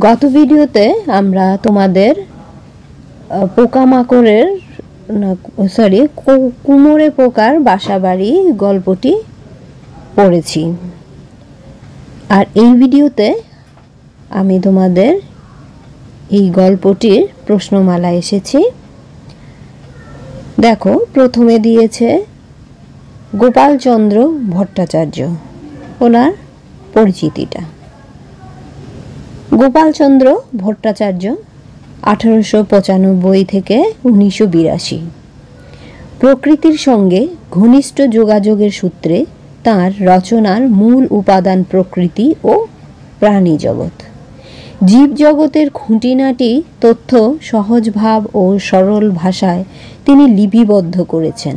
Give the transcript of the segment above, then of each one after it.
গত ভিডিওতে আমরা তোমাদের পোকামাকড়ের কুমোরে পোকার বাসাবাড়ি গল্পটি পড়েছি। আর এই ভিডিওতে আমি তোমাদের এই গল্পটির প্রশ্নমালা এসেছি। দেখো, প্রথমে দিয়েছে গোপালচন্দ্র ভট্টাচার্য, ওনার পরিচিতিটা। গোপালচন্দ্র ভট্টাচার্য 1895 থেকে 1982। প্রকৃতির সঙ্গে ঘনিষ্ঠ যোগাযোগের সূত্রে তাঁর রচনার মূল উপাদান প্রকৃতি ও প্রাণী জগৎ। জীবজগতের খুঁটিনাটি তথ্য সহজভাব ও সরল ভাষায় তিনি লিপিবদ্ধ করেছেন।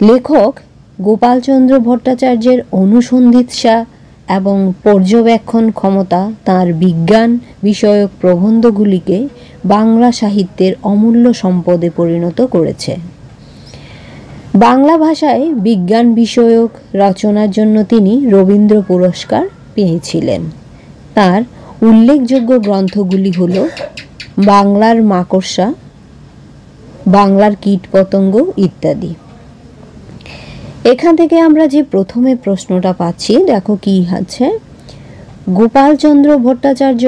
লেখক গোপালচন্দ্র ভট্টাচার্যের অনুসন্ধিৎসা এবং পর্যবেক্ষণ ক্ষমতা তাঁর বিজ্ঞান বিষয়ক প্রবন্ধগুলিকে বাংলা সাহিত্যের অমূল্য সম্পদে পরিণত করেছে। বাংলা ভাষায় বিজ্ঞান বিষয়ক রচনার জন্য তিনি রবীন্দ্র পুরস্কার পেয়েছিলেন। তার উল্লেখযোগ্য গ্রন্থগুলি হল বাংলার মাকড়সা, বাংলার কীটপতঙ্গ ইত্যাদি। এখান থেকে আমরা যে প্রথমে প্রশ্নটা পাচ্ছি, দেখো কি আছে। গোপালচন্দ্র ভট্টাচার্য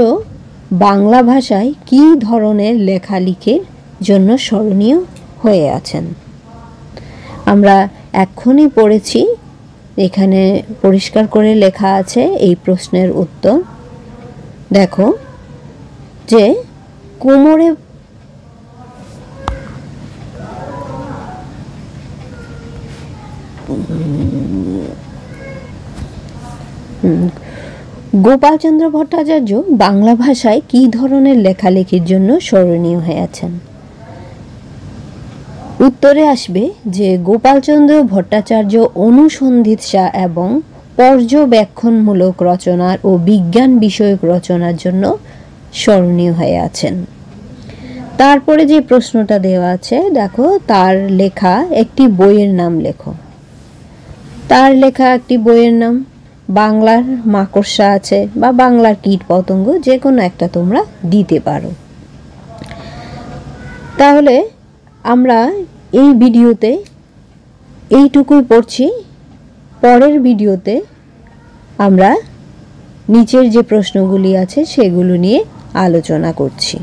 বাংলা ভাষায় কী ধরনের লেখালেখির জন্য স্মরণীয় হয়ে আছেন? আমরা এক্ষুনি পড়েছি, এখানে পরিষ্কার করে লেখা আছে এই প্রশ্নের উত্তর। দেখো যে কুমোরে গোপালচন্দ্র ভট্টাচার্য বাংলা ভাষায় কী ধরনের লেখালেখির জন্য স্মরণীয় হয়ে আছেন? উত্তরে আসবে যে গোপালচন্দ্র ভট্টাচার্য অনুসন্ধিৎসা এবং পর্যবেক্ষণমূলক রচনার ও বিজ্ঞান বিষয়ক রচনার জন্য স্মরণীয় হয়ে আছেন। তারপরে যে প্রশ্নটা দেওয়া আছে, দেখো তার লেখা একটি বইয়ের নাম লেখো। তার লেখা একটি বইয়ের নাম বাংলার মাকড়সা আছে বা বাংলার কীটপতঙ্গ, যে কোনো একটা তোমরা দিতে পারো। তাহলে আমরা এই ভিডিওতে এইটুকুই পড়ছি। পরের ভিডিওতে আমরা নিচের যে প্রশ্নগুলি আছে সেগুলো নিয়ে আলোচনা করছি।